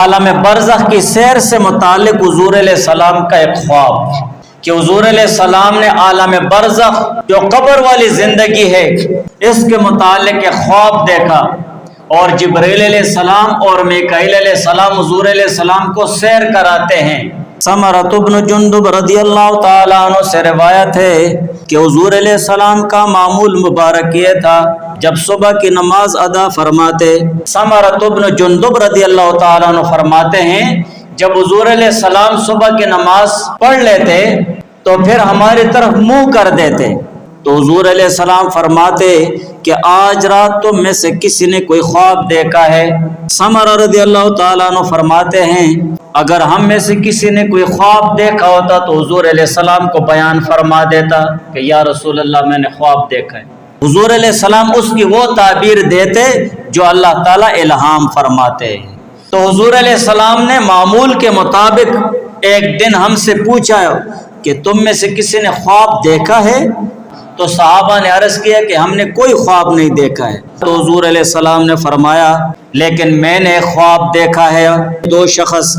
عالم برزخ کی سیر سے متعلق حضور علیہ السلام کا ایک خواب کہ حضور علیہ السلام نے عالم برزخ جو قبر والی زندگی ہے اس کے متعلق ایک خواب دیکھا، اور جبرائیل علیہ السلام اور میکائیل علیہ السلام حضور علیہ السلام کو سیر کراتے ہیں۔ سمرۃ بن جندب رضی اللہ تعالیٰ عنہ سے روایت ہے کہ حضور علیہ السلام کا معمول مبارک یہ تھا جب صبح کی نماز ادا فرماتے، سمرۃ بن جندب رضی اللہ تعالیٰ عنہ فرماتے ہیں جب حضور علیہ السلام صبح کی نماز پڑھ لیتے تو پھر ہماری طرف منہ کر دیتے، تو حضور علیہ السلام فرماتے کہ آج رات تم میں سے کسی نے کوئی خواب دیکھا ہے؟ سمرہ رضی اللہ تعالیٰ عنہ فرماتے ہیں اگر ہم میں سے کسی نے کوئی خواب دیکھا ہوتا تو حضور علیہ السلام کو بیان فرما دیتا کہ یا رسول اللہ میں نے خواب دیکھا ہے۔ حضور علیہ السلام اس کی وہ تعبیر دیتے جو اللہ تعالیٰ الہام فرماتے ہیں۔ تو حضور علیہ السلام نے معمول کے مطابق ایک دن ہم سے پوچھا کہ تم میں سے کسی نے خواب دیکھا ہے؟ تو صحابہ نے عرض کیا کہ ہم نے کوئی خواب نہیں دیکھا ہے۔ تو حضور علیہ السلام نے فرمایا لیکن میں نے ایک خواب دیکھا ہے، دو شخص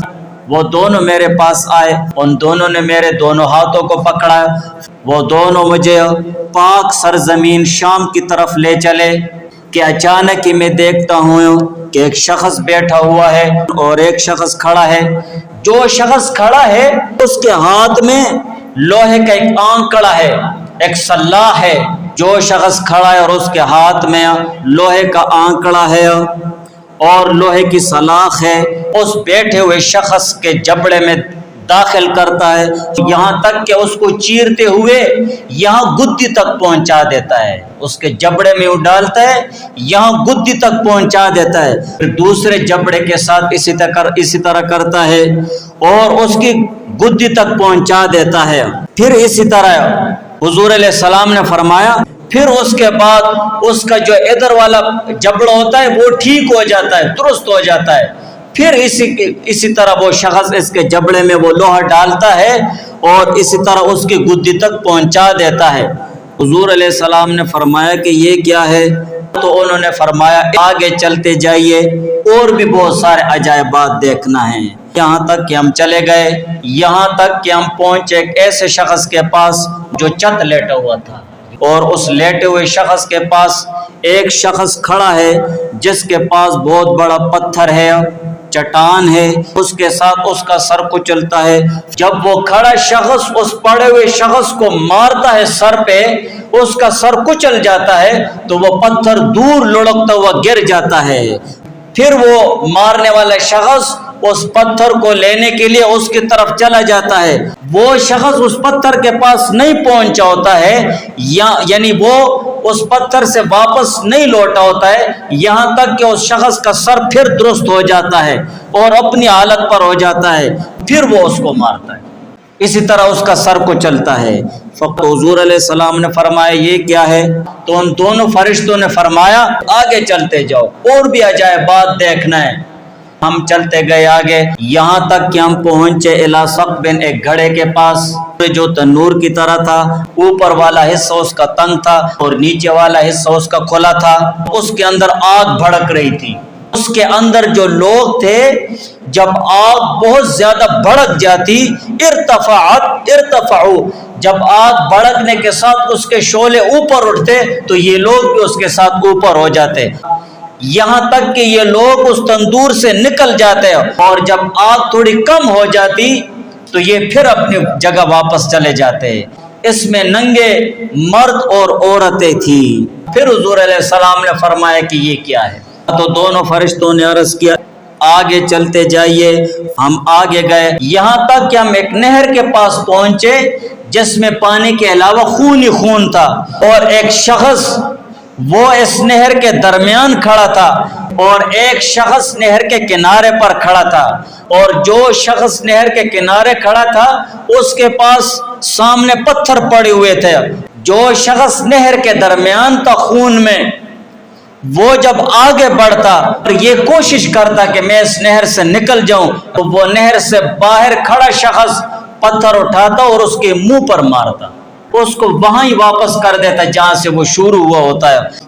وہ دونوں میرے پاس آئے، ان دونوں نے میرے دونوں ہاتھوں کو پکڑا، وہ دونوں مجھے پاک سرزمین شام کی طرف لے چلے کہ اچانک ہی میں دیکھتا ہوں کہ ایک شخص بیٹھا ہوا ہے اور ایک شخص کھڑا ہے۔ جو شخص کھڑا ہے اس کے ہاتھ میں لوہے کا ایک آنکڑا ہے، ایک سلاح ہے۔ جو شخص کھڑا ہے اور اس کے ہاتھ میں لوہے کا آنکڑا ہے اور لوہے کی سلاخ ہے، اس بیٹھے ہوئے شخص کے جبڑے میں داخل کرتا ہے، یہاں تک کہ اس کو چیرتے ہوئے یہاں گدی تک پہنچا دیتا ہے، اس کے جبڑے میں ڈالتا ہے یہاں گدی تک پہنچا دیتا ہے، پھر دوسرے جبڑے کے ساتھ اسی طرح کرتا ہے اور اس کی گدی تک پہنچا دیتا ہے۔ پھر اسی طرح حضور علیہ السلام نے فرمایا پھر اس کے بعد اس کا جو ادھر والا جبڑا ہوتا ہے وہ ٹھیک ہو جاتا ہے، درست ہو جاتا ہے، پھر اسی طرح وہ شخص اس کے جبڑے میں وہ لوہا ڈالتا ہے اور اسی طرح اس کی گدی تک پہنچا دیتا ہے۔ حضور علیہ السلام نے فرمایا کہ یہ کیا ہے؟ تو انہوں نے فرمایا آگے چلتے جائیے اور بھی بہت سارے عجائبات دیکھنا ہے۔ یہاں تک کہ ہم چلے گئے، یہاں تک کہ ہم پہنچے ایک ایسے شخص کے پاس جو چت لیٹا ہوا تھا، اور اس لیٹے ہوئے شخص کے پاس ایک شخص کھڑا ہے جس کے پاس بہت بڑا پتھر ہے، چٹان ہے، اس کے ساتھ اس کا سر کچلتا ہے۔ جب وہ کھڑا شخص اس پڑے ہوئے شخص کو مارتا ہے سر پہ، اس کا سر کچل جاتا ہے تو وہ پتھر دور لڑکتا ہوا گر جاتا ہے۔ پھر وہ مارنے والا شخص اس پتھر کو لینے کے لیے اس کی طرف چلا جاتا ہے، وہ شخص اس پتھر کے پاس نہیں پہنچا ہوتا ہے، یعنی وہ اس پتھر سے واپس نہیں لوٹا ہوتا ہے یہاں تک کہ اس شخص کا سر پھر درست ہو جاتا ہے اور اپنی حالت پر ہو جاتا ہے، پھر وہ اس کو مارتا ہے، اسی طرح اس کا سر کو چلتا ہے۔ فقط حضور علیہ السلام نے فرمایا یہ کیا ہے؟ تو ان دونوں فرشتوں نے فرمایا آگے چلتے جاؤ اور بھی عجائبات دیکھنا ہے۔ ہم چلتے گئے آگے، یہاں تک کہ ہم پہنچے الی ثقب، ایک گھڑے کے پاس جو تنور کی طرح تھا، اوپر والا حصہ اس کا تنگ تھا اور نیچے والا حصہ اس کا کھلا تھا، اس کے اندر آگ بھڑک رہی تھی۔ اس کے اندر جو لوگ تھے جب آگ بہت زیادہ بھڑک جاتی ارتفعوا، جب آگ بھڑکنے کے ساتھ اس کے شعلے اوپر اٹھتے تو یہ لوگ بھی اس کے ساتھ اوپر ہو جاتے، یہاں تک کہ یہ لوگ اس تندور سے نکل جاتے، اور جب آگ تھوڑی کم ہو جاتی تو یہ پھر اپنی جگہ واپس چلے جاتے۔ اس میں ننگے مرد اور عورتیں تھیں۔ پھر حضور علیہ السلام نے فرمایا کہ یہ کیا ہے؟ تو دونوں فرشتوں نے عرض کیا آگے چلتے جائیے۔ ہم آگے گئے، یہاں تک کہ ہم ایک نہر کے پاس پہنچے جس میں پانی کے علاوہ خون ہی خون تھا، اور ایک شخص وہ اس نہر کے درمیان کھڑا تھا اور ایک شخص نہر کے کنارے پر کھڑا تھا، اور جو شخص نہر کے کنارے کھڑا تھا اس کے پاس سامنے پتھر پڑے ہوئے تھے۔ جو شخص نہر کے درمیان تھا خون میں، وہ جب آگے بڑھتا اور یہ کوشش کرتا کہ میں اس نہر سے نکل جاؤں، تو وہ نہر سے باہر کھڑا شخص پتھر اٹھاتا اور اس کے منہ پر مارتا، اس کو وہاں ہی واپس کر دیتا جہاں سے وہ شروع ہوا ہوتا ہے۔